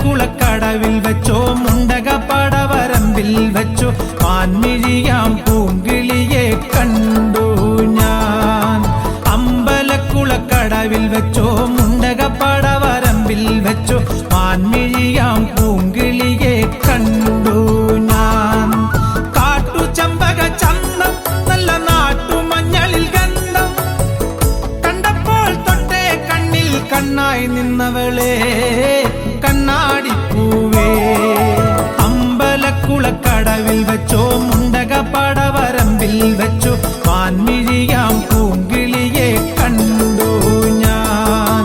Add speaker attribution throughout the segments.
Speaker 1: അമ്പലക്കുളക്കടവിൽ വെച്ചോ മുണ്ടക പടവരമ്പിൽ വെച്ചോ മാൻമിഴിയാം പൂങ്കിളിയെ കണ്ടു ഞാൻ. അമ്പലക്കുളക്കടവിൽ വെച്ചോ മുണ്ടക പടവരമ്പിൽ വെച്ചോ മാൻമിഴിയാം പൂങ്കിളിയെ കണ്ടു ഞാൻ. കാട്ടു ചമ്പക ചന്തം നല്ല നാട്ടുമഞ്ഞളിൽ ഗന്ധം കണ്ടപ്പോൾ തൊട്ടേ കണ്ണിൽ കണ്ണായി നിന്നവളെ കണ്ണാടിപ്പൂവേ. അമ്പലക്കുളക്കടവിൽ വെച്ചോ മുണ്ടക പടവരമ്പിൽ വെച്ചോ മാൻമിഴിയാം പൂങ്കിളിയെ കണ്ടു ഞാൻ.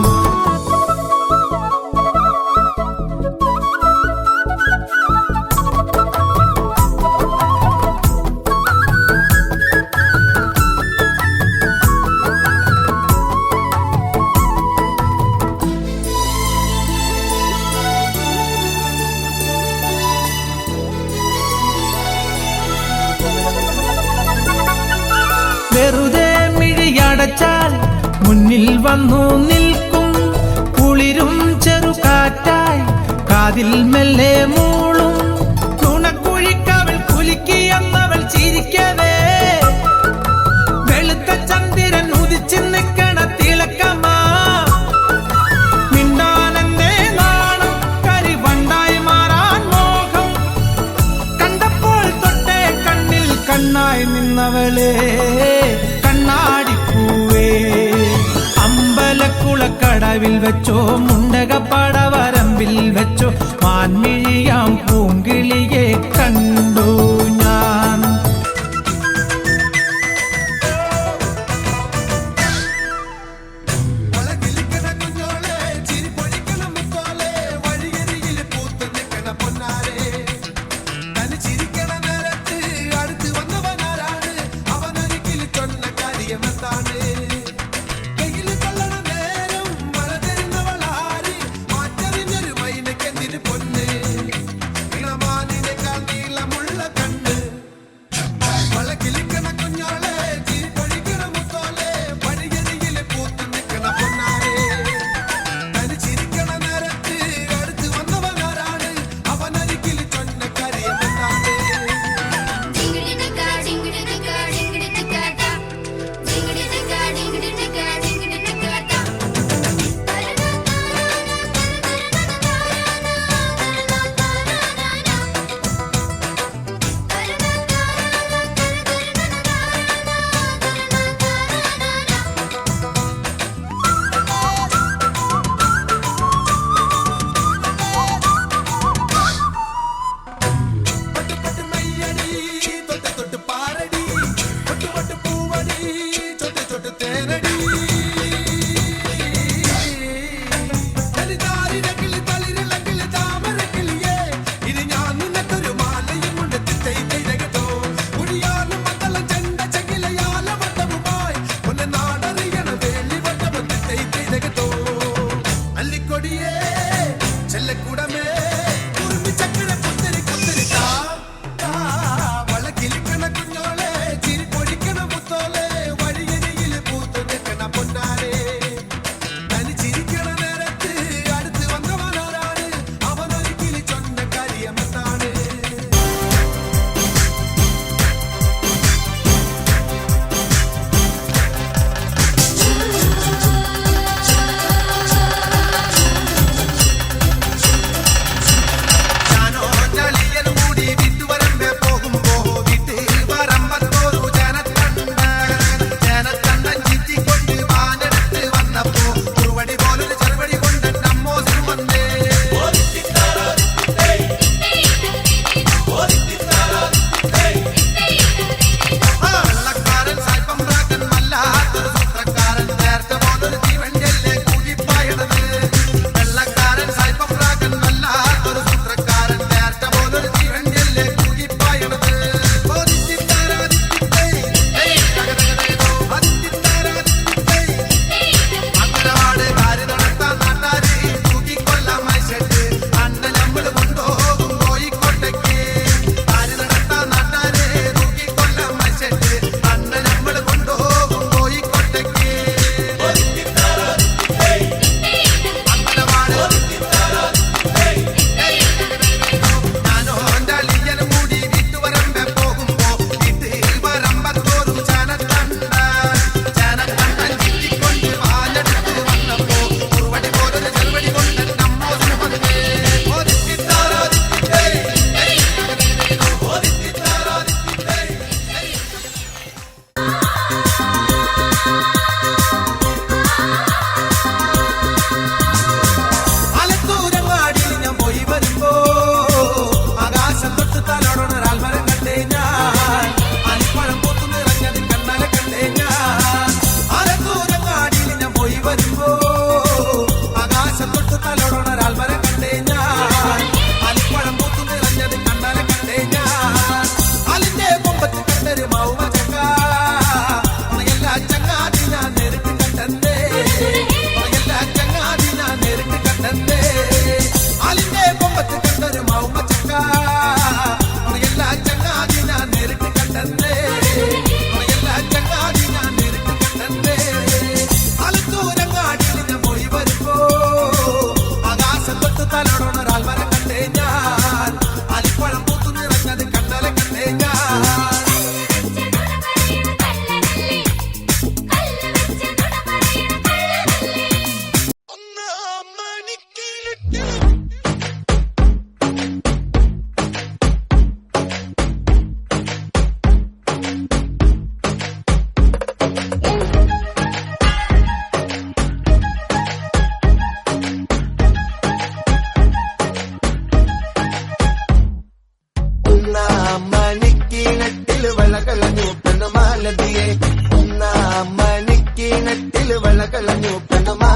Speaker 1: വെറുതെ മിഴിയടച്ചാൽ മുന്നിൽ വന്നു നിൽക്കും കുളിരും ചെറുകാറ്റായി കാതിൽ മെല്ലെ മൂളും. തുണക്കുഴിക്കവൾ കുലുക്കിയെന്നവൾ ചിരിക്കവേ വെളുത്ത ചന്ദ്രൻ ഉദിച്ചു നിൽക്കണ തിളക്കമാ. മിണ്ടാനെന്തേ നാണം കരിവണ്ടായി മാറാൻ മോഹം കണ്ടപ്പോൾ തൊട്ടേ കണ്ണിൽ കണ്ണായി നിന്നവളെ കണ്ണാടിപ്പൂവേ. അമ്പലക്കുളക്കടവിൽ വെച്ചോ മുണ്ടക പടവരമ്പിൽ വെച്ചോ മാൻമിഴിയാം പൂങ്കിളിയെ കണ്ടു ഞാൻ.
Speaker 2: ാണ്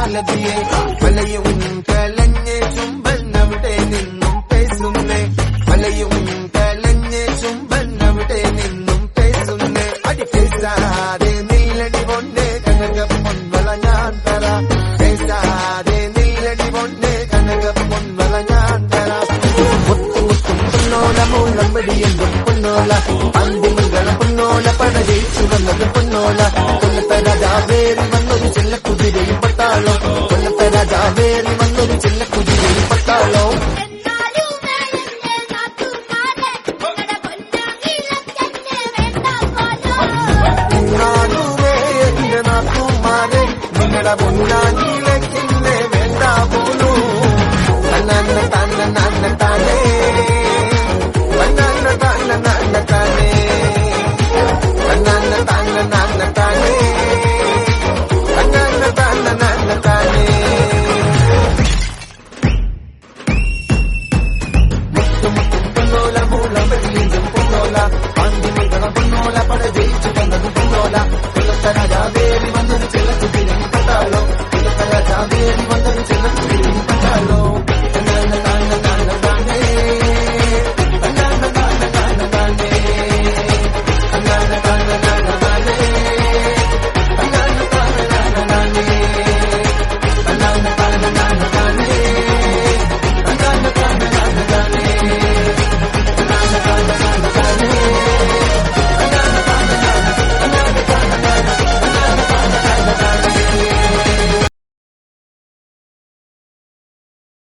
Speaker 2: മാലതിയെ വലയും കലഞ്ഞ് ചുംബൻ അവിടെ നിന്നും പേസുന്നേ വലയും കലഞ്ഞ് ചുംബൻ അവിടെ നിന്നും പേസുന്നേ അടി പേസാതെ നീലടി പൊന്നെ കനക പൊൻവള ഞാൻ തരാ പേസാതെ നീലടി പൊന്നെ കനക പൊൻവള ഞാൻ തരാ മുത്തും പൊന്നോല മൂളമ്പടി എന്തും പൊന്നോല അന്തിമംഗള പൊന്നോല പടജയിച്ചു വന്നത് പൊന്നോല കൊല്ലത്തെ രാജാവേറി വന്നൊരു ചെല്ല കുതിരയും പട്ടാളോ കൊല്ലത്തെ രാജാവേറി വന്നൊരു ചെല്ല കുതിരയും പട്ടാളോ എന്റെ നാത്തുമാരെ നിങ്ങളുടെ പൊന്നാനിയിലേക്ക് വേണ്ട പോലൂ തന്നെ തന്നെ തന്നെ